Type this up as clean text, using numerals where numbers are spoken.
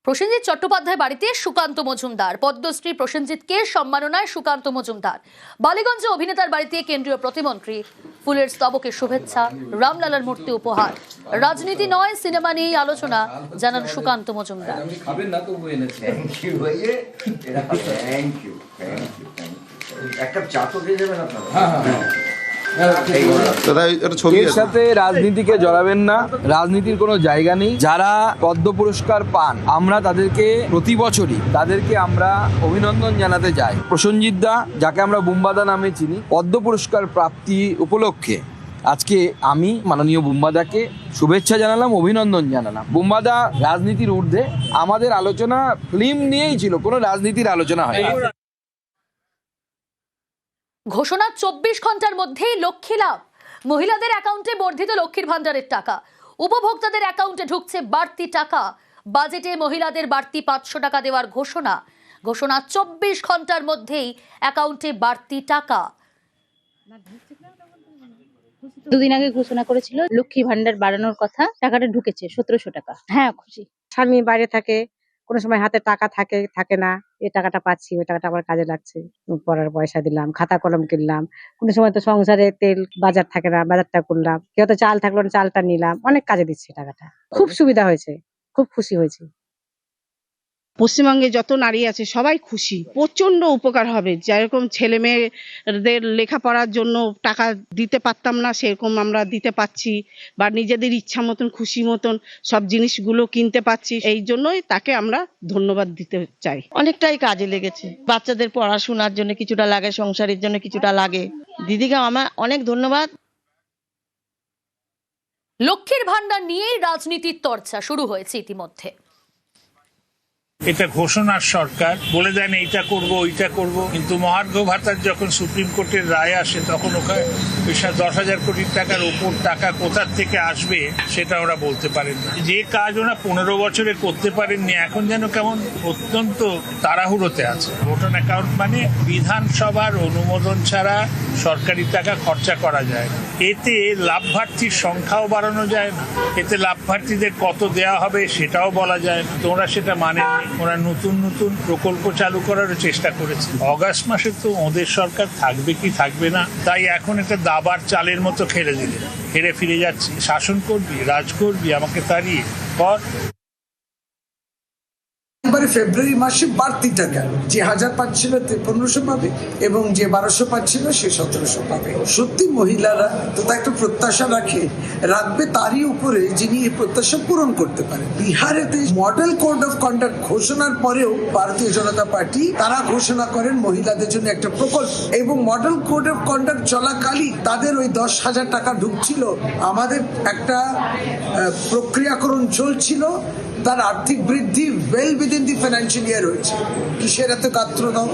প্রসেনজিৎ চট্টোপাধ্যায় বাড়িতে সুকান্ত মজুমদার, পদ্মশ্রী প্রসেনজিৎকে সম্মাননায় সুকান্ত মজুমদার। বালিগঞ্জে অভিনেতার বাড়িতে কেন্দ্রীয় প্রতিমন্ত্রী, ফুলের স্তবকে শুভেচ্ছা, রামলালার মূর্তি উপহার। রাজনীতি নয়, সিনেমা নিয়েই আলোচনা, জানান সুকান্ত মজুমদার। এর সাথে রাজনীতিকে জড়াবেন না, রাজনীতির কোনো জায়গা নেই। যারা পদ্ম পুরস্কার পান আমরা তাদেরকে প্রতি বছরই আমরা অভিনন্দন জানাতে যাই। প্রসেনজিৎ দা, যাকে আমরা বুম্বাদা নামে চিনি, পদ্ম পুরস্কার প্রাপ্তি উপলক্ষে আজকে আমি মাননীয় বুম্বাদাকে শুভেচ্ছা জানালাম, অভিনন্দন জানালাম। বুম্বাদা রাজনীতির ঊর্ধ্বে, আমাদের আলোচনা ফিল্ম নিয়েই ছিল, কোনো রাজনীতির আলোচনা হয়নি। ঘোষণা 24 ঘন্টার মধ্যেই লক্ষ্মী লাভ। মহিলাদের অ্যাকাউন্টে বর্ধিত লক্ষ্মীর ভান্ডারের টাকা, উপভোক্তাদের অ্যাকাউন্টে ঢুকছে বাড়তি টাকা। বাজেটে মহিলাদের বাড়তি 500 টাকা দেওয়ার ঘোষণা। 24 ঘন্টার মধ্যেই অ্যাকাউন্টে বাড়তি টাকা। দুদিন আগে ঘোষণা করেছিল লক্ষ্মী ভান্ডার বাড়ানোর কথা, টাকাটা ঢুকেছে 1700 টাকা। হ্যাঁ, খুশি। স্বামী বাইরে থাকে, কোনো সময় হাতে টাকা থাকে না, এই টাকাটা পাচ্ছি, ওই টাকাটা আমার কাজে লাগছে। পড়ার পয়সা দিলাম, খাতা কলম কিনলাম, কোনো সময় তো সংসারে তেল বাজার থাকে না, বাজারটা করলাম, কেউ তো চাল থাকলো না, চালটা নিলাম, অনেক কাজে দিচ্ছে টাকাটা। খুব সুবিধা হয়েছে, খুব খুশি হয়েছে। পশ্চিমবঙ্গে যত নারী আছে সবাই খুশি, প্রচন্ড উপকার হবে। যেরকম ছেলে মেয়েদের লেখাপড়ার জন্য টাকা দিতে পারতাম না, সেরকম আমরা দিতে পাচ্ছি, বা নিজেদের ইচ্ছা মতন খুশি মতন সব জিনিসগুলো কিনতে পাচ্ছি। এই জন্যই তাকে আমরা ধন্যবাদ দিতে চাই। অনেকটাই কাজে লেগেছে, বাচ্চাদের পড়াশোনার জন্য কিছুটা লাগে, সংসারের জন্য কিছুটা লাগে। দিদিকে আমার অনেক ধন্যবাদ। লক্ষ্মীর ভান্ডার নিয়েই রাজনীতির চর্চা শুরু হয়েছে ইতিমধ্যে। এটা ঘোষণার সরকার বলে দেন এইটা করব ওইটা করব, কিন্তু মহার্ঘ ভাতার যখন সুপ্রিম কোর্টের রায় আসে তখন ওখানে 10,000 কোটি টাকার উপর টাকা কোথার থেকে আসবে সেটা ওরা বলতে পারেন না। যে কাজ ওরা 15 বছরে করতে পারেননি, এখন যেন কেমন অত্যন্ত তাড়াহুড়োতে আছে। ভোটার অ্যাকাউন্ট মানে বিধানসভার অনুমোদন ছাড়া সরকারি টাকা খরচা করা যায় না। এতে লাভপ্রার্থীর সংখ্যাও বাড়ানো যায় না, এতে লাভপ্রার্থীদের কত দেওয়া হবে সেটাও বলা যায় না। তোমরা সেটা মানেননি। ওরা নতুন নতুন প্রকল্প চালু করার চেষ্টা করেছে। অগাস্ট মাসে তো ওদের সরকার থাকবে কি থাকবে না, তাই এখন এটা দাবার চালের মতো খেলে দিলে হেরে ফিরে যাচ্ছে। শাসন করবি, রাজ করবি, আমাকে তাড়িয়ে পর। ফেব্রুয়ারি মাসে বাড়তি টাকা, যে 1000 পাচ্ছিল 1500 পাবে, এবং যে 1200 পাচ্ছিল সে 1700 পাবে। সত্যি মহিলারা তো একটা প্রত্যাশা রাখবে তারই উপরে যিনি এই প্রত্যাশা পূরণ করতে পারে। বিহারেতে মডেল কোড অফ কন্ডাক্ট ঘোষণার পরেও ভারতীয় জনতা পার্টি তারা ঘোষণা করেন মহিলাদের জন্য একটা প্রকল্প, এবং মডেল কোড অফ কন্ডাক্ট চলাকালীন তাদের ওই 10,000 টাকা ঢুকছিল। আমাদের একটা প্রক্রিয়াকরণ চলছিল, তার আর্থিক বৃদ্ধি well within the financial year হয়েছে। কিসের এত গাত্র দাও?